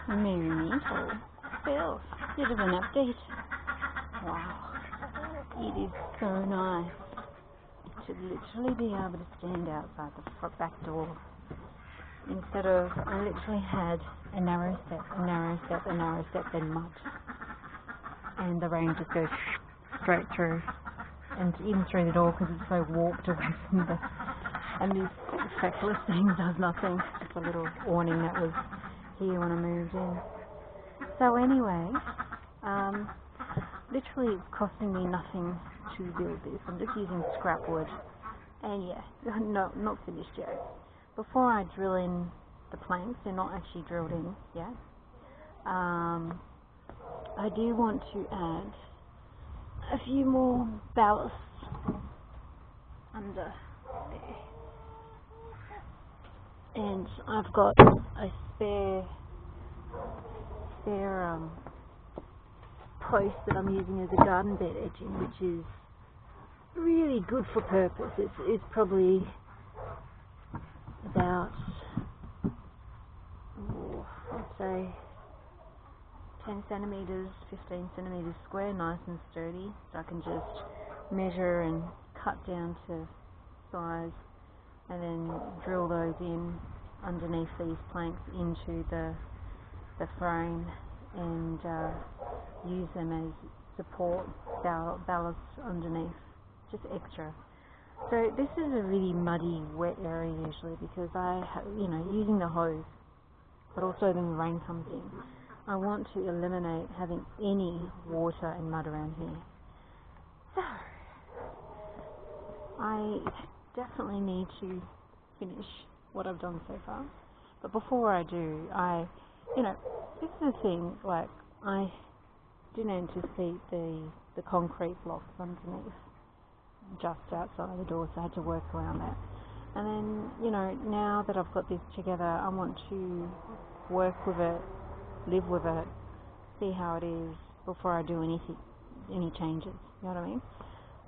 Merry Phil, bit of an update. Wow, it is so nice to literally be able to stand outside the front back door instead of, I literally had a narrow step, a narrow step, a narrow step, then mud, and the rain just goes straight through, and even through the door because it's so warped away from the, and this feckless thing does nothing. It's a little awning that was here when I moved in. So anyway, literally it's costing me nothing to build this. I'm just using scrap wood, and yeah, no, not finished yet. Before I drill in the planks, they're not actually drilled in yet. I do want to add a few more ballasts under there. And I've got a spare post that I'm using as a garden bed edging, which is really good for purpose. It's probably about, I'd say 10 centimeters, 15 centimeters square, nice and sturdy, so I can just measure and cut down to size and then drill those in underneath these planks into the frame and use them as support ballast underneath, just extra. So this is a really muddy, wet area usually because using the hose, but also when the rain comes in, I want to eliminate having any water and mud around here. So I definitely need to finish what I've done so far. But before I do, this is the thing, like, I didn't anticipate the concrete blocks underneath just outside the door, so I had to work around that. And then, now that I've got this together, I want to work with it, live with it, see how it is before I do any changes, you know what I mean?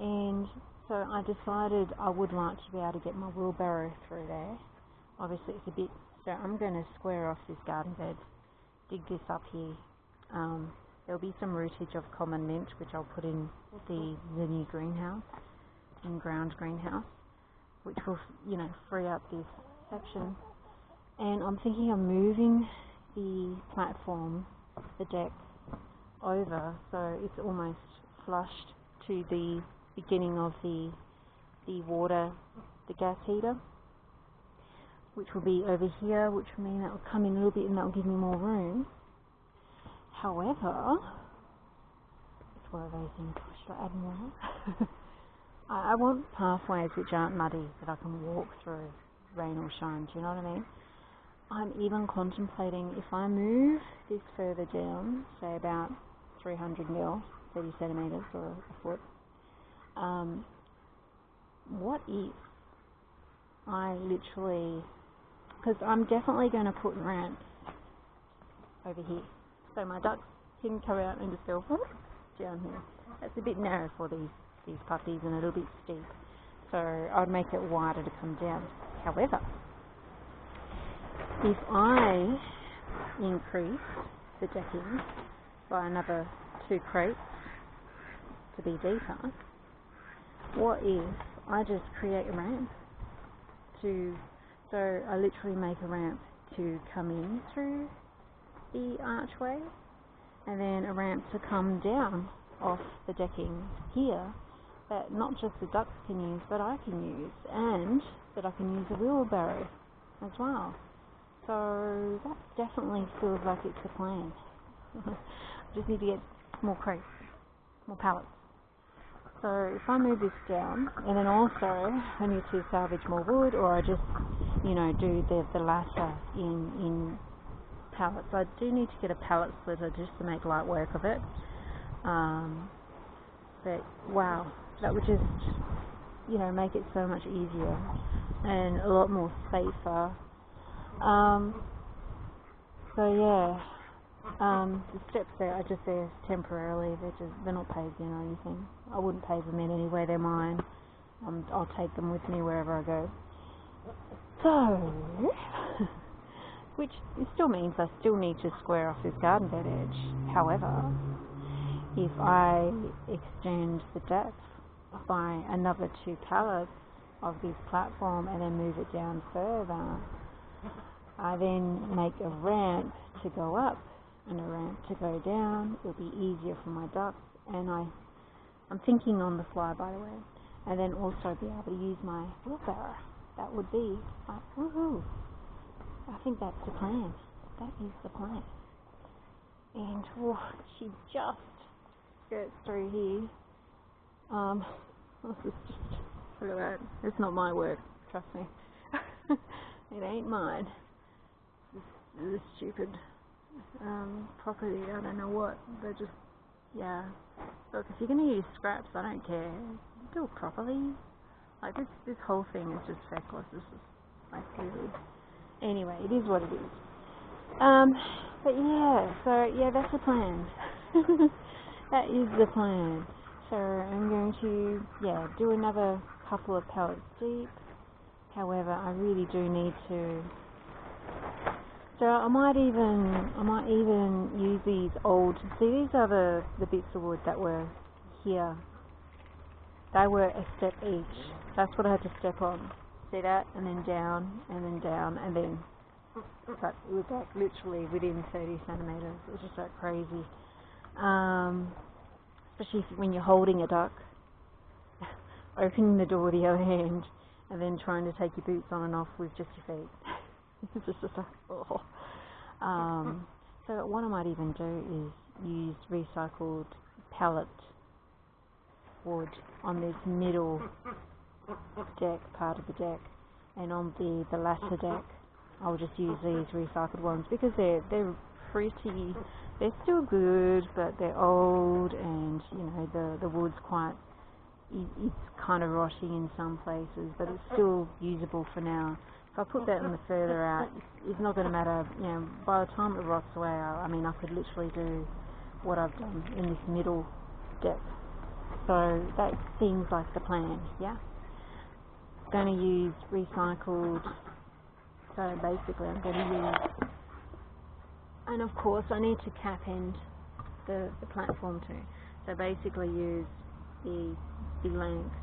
And so I decided I would like to be able to get my wheelbarrow through there. Obviously it's a bit, so I'm going to square off this garden bed, dig this up here. There'll be some rootage of common mint, which I'll put in the new greenhouse, in-ground greenhouse, which will, free up this section. And I'm thinking of moving the platform, the deck, over so it's almost flushed to the beginning of the water, the gas heater, which will be over here, which will mean that will come in a little bit and that will give me more room. However, it's one of those things, should I add more? I want pathways which aren't muddy that I can walk through, rain or shine, do you know what I mean? I'm even contemplating if I move this further down, say about 300 mil, 30 centimetres or a foot, what if I literally, because I'm definitely going to put ramps over here, so my ducks can come out and just go down here. That's a bit narrow for these puppies and a little bit steep, so I'd make it wider to come down. However, if I increase the decking by another 2 crates to be deeper, what if I just create a ramp so I literally make a ramp to come in through the archway and then a ramp to come down off the decking here that not just the ducks can use but I can use, and that I can use a wheelbarrow as well. So that definitely feels like it's the plan. I just need to get more crates, more pallets. So if I move this down, and then also I need to salvage more wood, or I just, do the latter in pallets. I do need to get a pallet splitter just to make light work of it. But wow, that would just, make it so much easier and a lot more safer. So yeah, the steps there are just there temporarily. They're not paved in or anything. I wouldn't pave them in anyway. They're mine. I'll take them with me wherever I go. So which it still means I still need to square off this garden bed edge. However, if I extend the depth by another 2 pallets of this platform and then move it down further, I then make a ramp to go up and a ramp to go down. It'll be easier for my ducks, and I'm thinking on the fly, by the way, and then also be able to use my wheelbarrow. That would be like, woohoo! I think that's the plan. That is the plan. And she just skirts through here. This is just, look at that. It's not my work, trust me. It ain't mine. This stupid property, I don't know what. They're just, yeah. Look, if you're going to use scraps, I don't care. Do it properly. Like, this whole thing is just feckless. This is, like, really. Anyway, it is what it is. But yeah, so yeah, that's the plan. That is the plan. So I'm going to, yeah, do another couple of pallets deep. However, I really do need to. So I might even use these old. See, these are the bits of wood that were here. They were a step each. That's what I had to step on. See that? And then down, and then down, and then. But it was like literally within 30 centimeters. It was just like crazy. Especially when you're holding a duck, opening the door with the other hand, and then trying to take your boots on and off with just your feet. It's just like, oh. So what I might even do is use recycled pallet wood on this middle deck, part of the deck, and on the latter deck I'll just use these recycled ones because they're pretty, they're still good, but they're old, and you know the wood's quite, it's kind of rotting in some places, but it's still usable for now. If I put that in the further out, it's not going to matter, you know, by the time it rots away, I mean I could literally do what I've done in this middle deck. So that seems like the plan, yeah? Going to use recycled, so basically I'm going to use, and of course I need to cap end the platform too. So basically use the length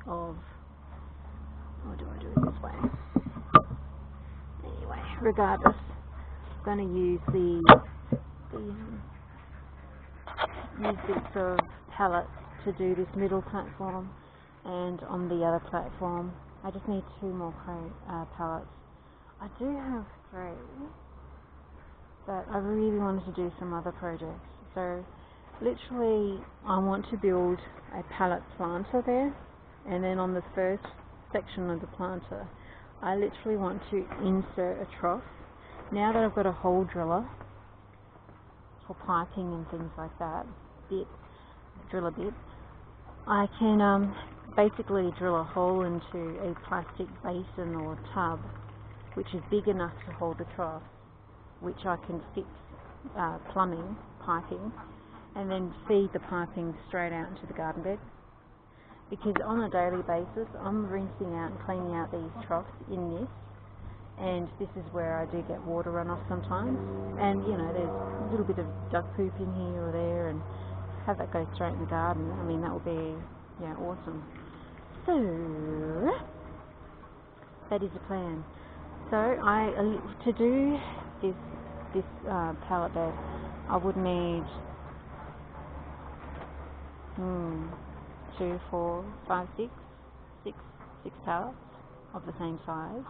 of, or do I do it this way? Anyway, regardless, I'm going to use use bits of pallets to do this middle platform, and on the other platform I just need 2 more pallets. I do have 3, but I really wanted to do some other projects. So literally I want to build a pallet planter there, and then on the first section of the planter I literally want to insert a trough. Now that I've got a hole driller for piping and things like that, drill a bit, I can basically drill a hole into a plastic basin or tub which is big enough to hold the trough, which I can fix plumbing, piping, and then feed the piping straight out into the garden bed. Because on a daily basis I'm rinsing out and cleaning out these troughs in this, and this is where I do get water runoff sometimes, and you know, there's a little bit of duck poop in here or there, and have that go straight in the garden. I mean, that would be, yeah, awesome. So that is the plan. So to do this pallet bed, I would need 2, 4, 5, 6 pallets of the same size,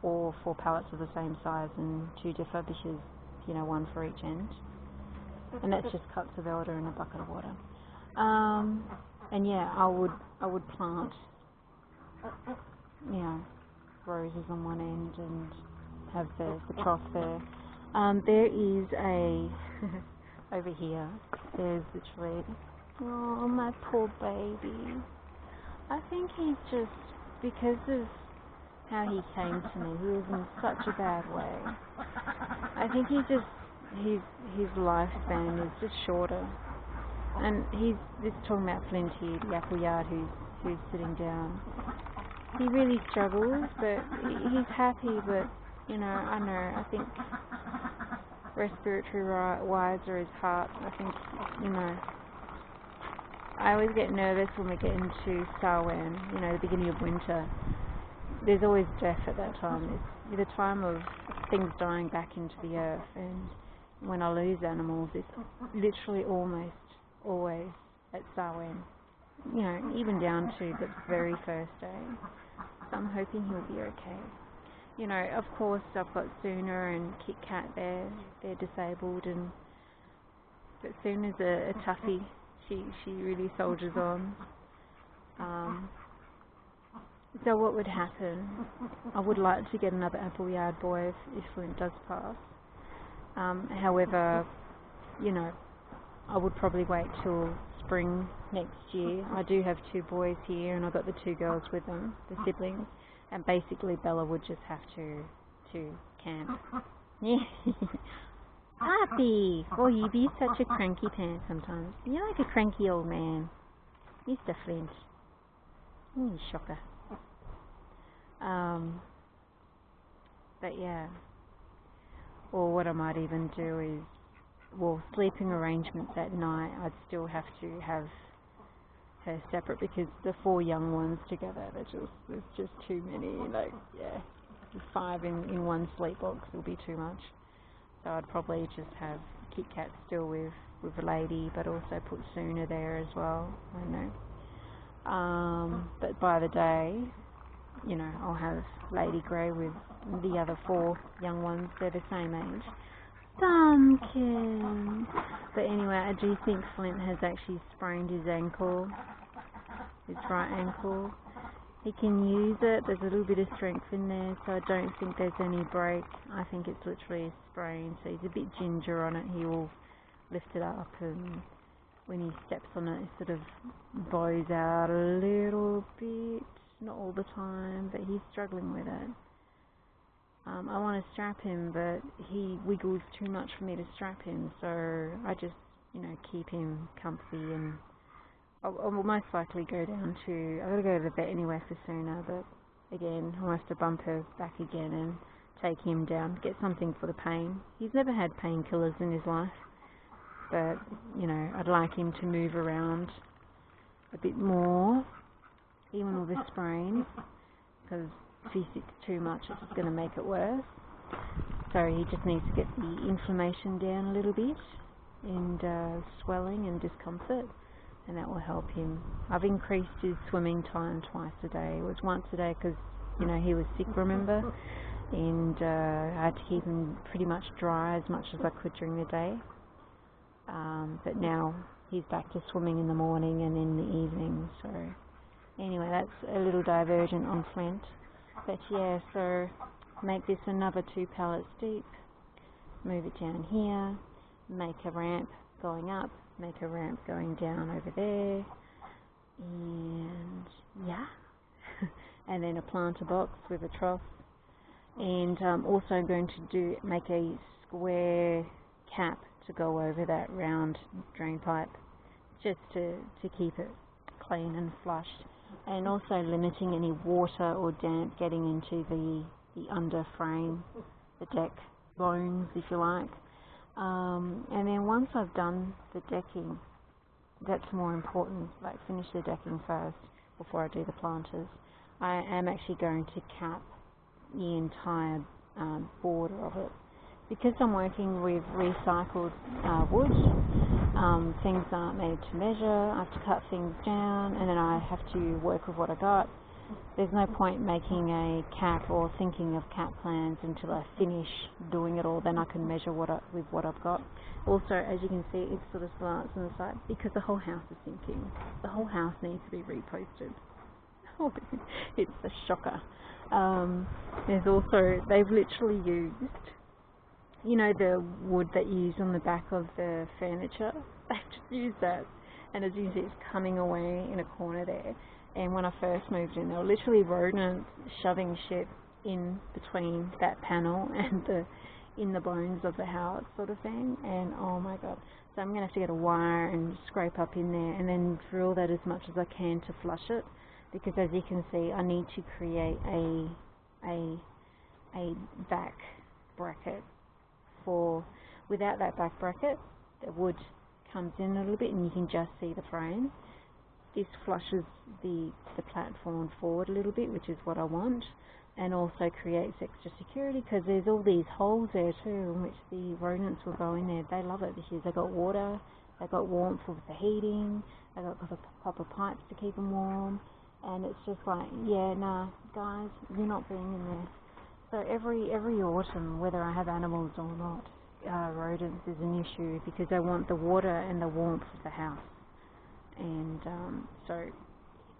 or 4 pallets of the same size and 2 differ, because, you know, 1 for each end, and that's just cuts of elder in a bucket of water. And yeah, I would plant, you know, roses on one end and have the trough there. There is a over here, there's literally, oh, my poor baby. I think he's just, because of how he came to me, he was in such a bad way. I think his lifespan is just shorter. And this is talking about Flint here, the apple yard, who's sitting down. He really struggles, but he's happy, but You know, I think respiratory-wise or his heart, I think, you know, I always get nervous when we get into Samhain, you know, the beginning of winter. There's always death at that time. It's the time of things dying back into the earth, and when I lose animals, it's literally almost always at Samhain, you know, even down to the very first day. So I'm hoping he'll be okay. You know, of course, I've got Sooner and Kit Kat there. They're disabled, but Sooner's a toughie. She really soldiers on. So what would happen? I would like to get another Appleyard boy if Flint does pass. However, you know, I would probably wait till spring next year. I do have 2 boys here, and I've got the 2 girls with them, the siblings. And basically Bella would just have to camp. Yeah. Happy! Oh, you be such a cranky pants sometimes. You're like a cranky old man. Mr. Flint. Shocker. But yeah. Or what I might even do is, well, sleeping arrangements at night, I'd still have to have her separate, because the 4 young ones together, there's just too many. Like, yeah, 5 in one sleep box will be too much. So I'd probably just have Kit Kat still with a lady, but also put Sooner there as well. I don't know. But by the day, you know, I'll have Lady Grey with the other 4 young ones. They're the same age. Pumpkin. But anyway, I do think Flint has actually sprained his ankle, his right ankle. He can use it. There's a little bit of strength in there, so I don't think there's any break. I think it's literally a sprain. So he's a bit ginger on it. He will lift it up, and when he steps on it, it sort of bows out a little bit. Not all the time, but he's struggling with it. I want to strap him, but he wiggles too much for me to strap him, so I just, you know, keep him comfy, and I'll most likely go down to, I've got to go to the vet anyway for Sooner, but again, I'll have to bump her back again and take him down, get something for the pain. He's never had painkillers in his life, but, you know, I'd like him to move around a bit more, even with a sprain, because if he sits too much, it's just going to make it worse. So he just needs to get the inflammation down a little bit, and swelling and discomfort, and that will help him. I've increased his swimming time twice a day. It was once a day because, you know, he was sick, remember, and I had to keep him pretty much dry as much as I could during the day. But now he's back to swimming in the morning and in the evening. So anyway, that's a little divergent on Flint. But yeah, so make this another 2 pallets deep, move it down here, make a ramp going up, make a ramp going down over there, and yeah, and then a planter box with a trough, and also going to make a square cap to go over that round drain pipe, just to keep it clean and flushed. And also limiting any water or damp getting into the under frame, the deck bones, if you like. And then once I've done the decking, that's more important, like finish the decking first before I do the planters. I am actually going to cap the entire border of it. Because I'm working with recycled wood, things aren't made to measure. I have to cut things down, and then I have to work with what I got. There's no point making a cap or thinking of cap plans until I finish doing it all. Then I can measure with what I've got. Also, as you can see, it sort of slants on the side because the whole house is sinking. The whole house needs to be reposted. It's a shocker. There's also, they've literally used, you know, the wood that you use on the back of the furniture. They've just used that, and as you can see, it's coming away in a corner there. And when I first moved in, there were literally rodents shoving shit in between that panel and in the bones of the house, sort of thing. And oh my god! So I'm gonna have to get a wire and scrape up in there, and then drill that as much as I can to flush it, because as you can see, I need to create a a back bracket for, without that back bracket, the wood comes in a little bit and you can just see the frame. This flushes the platform forward a little bit, which is what I want, and also creates extra security because there's all these holes there too in which the rodents will go in there. They love it because they got water, they got warmth with the heating, they got copper pipes to keep them warm, and it's just like, yeah, nah, guys, you're not being in there. So every autumn, whether I have animals or not, rodents is an issue because they want the water and the warmth of the house. And so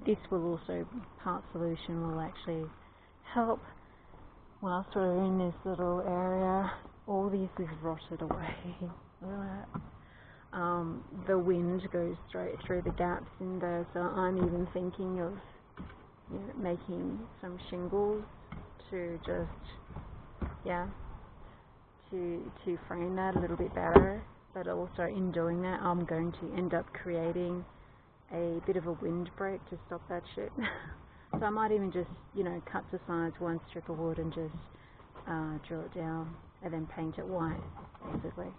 this will also, part solution will actually help whilst we're in this little area. All this is rotted away. Look at that. The wind goes straight through the gaps in there, so I'm even thinking of, you know, making some shingles to just, yeah, to frame that a little bit better. But also in doing that, I'm going to end up creating a bit of a windbreak to stop that shit. So I might even just, you know, cut to size one strip of wood and just drill it down and then paint it white, basically.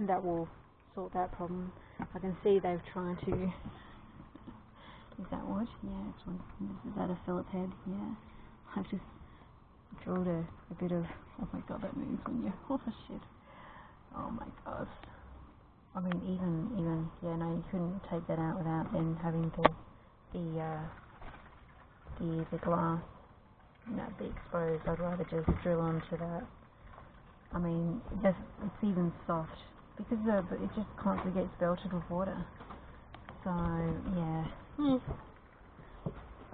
That will sort that problem. I can see they've tried to. Is that wood? Yeah, it's wood. Is that a Phillip head? Yeah. I've just drilled a bit of. Oh my god, that moves when you. Oh shit. Oh my god. I mean, even yeah, no, you couldn't take that out without then having the glass, you know, be exposed. I'd rather just drill onto that. I mean, it's even soft because it just constantly gets belted with water. So yeah.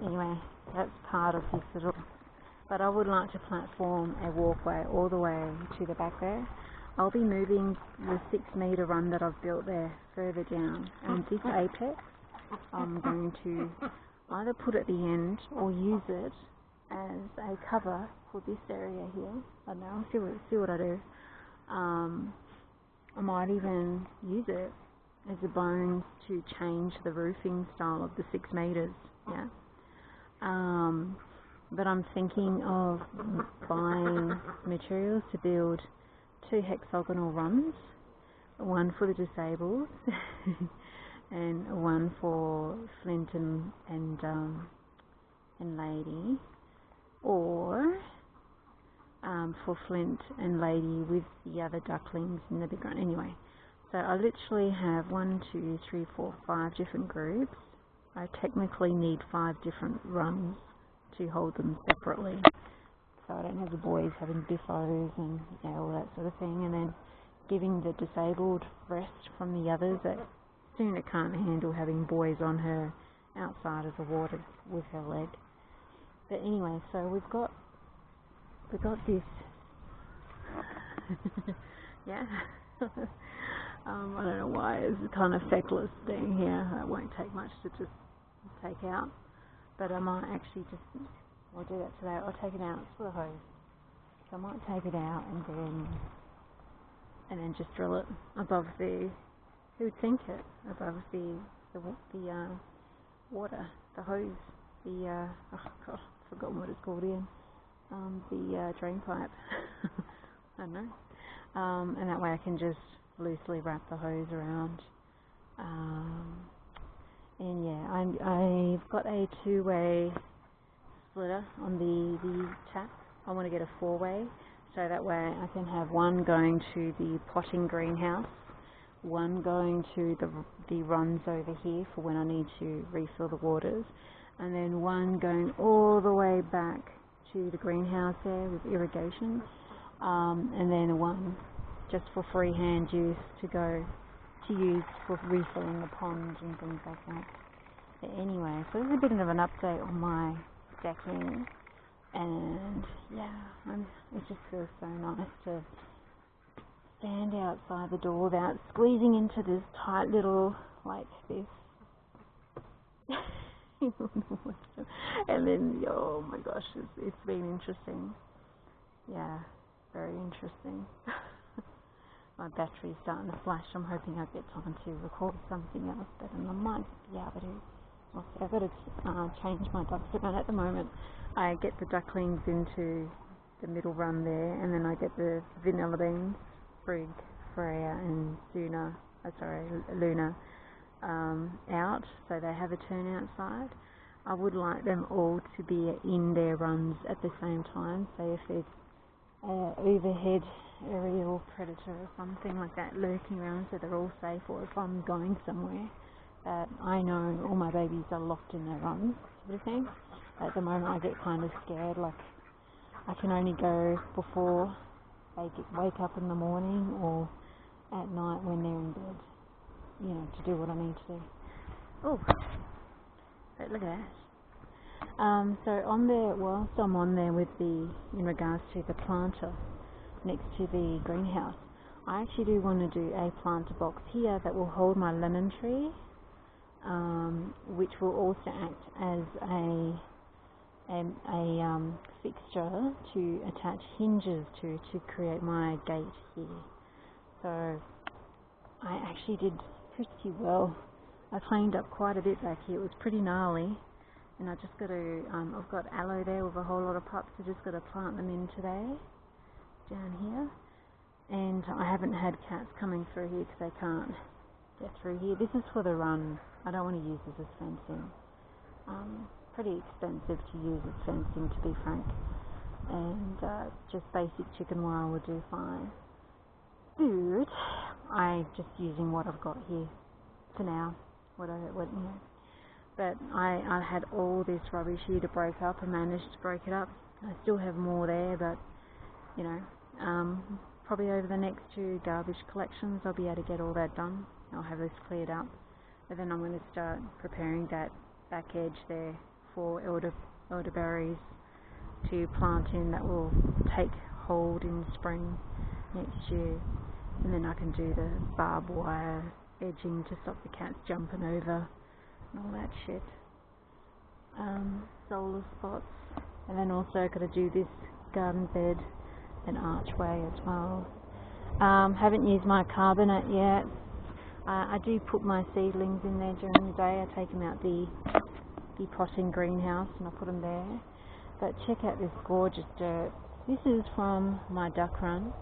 Anyway, that's part of this little. But I would like to platform a walkway all the way to the back there. I'll be moving the 6 metre run that I've built there further down, and this apex I'm going to either put at the end or use it as a cover for this area here. I don't know, I'll see what I do. I might even use it as a bones to change the roofing style of the 6 metres, yeah. But I'm thinking of buying materials to build 2 hexagonal runs, one for the disabled and one for Flint and Lady, or for Flint and Lady with the other ducklings in the background. Anyway, so I literally have 1, 2, 3, 4, 5 different groups. I technically need 5 different runs to hold them separately, so I don't have the boys having biffos and, yeah, all that sort of thing, and then giving the disabled rest from the others that Suna can't handle having boys on her outside of the water with her leg. But anyway, so we've got this. Yeah. I don't know why it's kind of feckless being here. It won't take much to just take out, but I might actually just. I'll do that today. I'll take it out. It's for the hose. So I might take it out and then just drill it above the. Who would think it? Above the water, the hose, oh god, I've forgotten what it's called again. The drain pipe. I don't know. And that way I can just loosely wrap the hose around. And yeah, I've got a 2-way splitter on the tap. I want to get a 4-way, so that way I can have one going to the potting greenhouse, one going to the runs over here for when I need to refill the waters, and then one going all the way back to the greenhouse there with irrigation, and then one just for freehand use to use for refilling the ponds and things like that. But anyway, so this is a bit of an update on my decking, and yeah, it just feels so nice to stand outside the door without squeezing into this tight little, like this. And then, oh my gosh, it's been interesting. Yeah, very interesting. My battery's starting to flash. I'm hoping I'll get time to record something else, but I might be able to. I've got to change my ducks around at the moment. I get the ducklings into the middle run there, and then I get the vanilla beans, Brig, Freya and Luna out, so they have a turn outside. I would like them all to be in their runs at the same time, so if there's overhead aerial predator or something like that lurking around, so they're all safe, or if I'm going somewhere that I know all my babies are locked in their runs, sort of thing. At the moment I get kind of scared, like I can only go before they wake up in the morning or at night when they're in bed, to do what I need to do. Oh, but look at that. So on there, whilst I'm on there with in regards to the planter next to the greenhouse, I actually do want to do a planter box here that will hold my lemon tree, which will also act as a fixture to attach hinges to create my gate here. So I actually did pretty well. I cleaned up quite a bit back here. It was pretty gnarly, and I just got to, I've got aloe there with a whole lot of pups. I just got to plant them in today, down here. And I haven't had cats coming through here because they can't get through here. This is for the run. I don't want to use this as fencing. Pretty expensive to use as fencing, to be frank. And just basic chicken wire would do fine. Good. I'm just using what I've got here for now. But I had all this rubbish here to break up and managed to break it up. I still have more there, but probably over the next 2 garbage collections I'll be able to get all that done. I'll have this cleared up, but then I'm going to start preparing that back edge there for elderberries to plant in that will take hold in spring next year, and then I can do the barbed wire edging to stop the cats jumping over and all that shit. Solar spots, and then also got to do this garden bed and archway as well. Haven't used my carbonate yet. I do put my seedlings in there during the day. I take them out the potting greenhouse and I put them there. But check out this gorgeous dirt. This is from my duck run.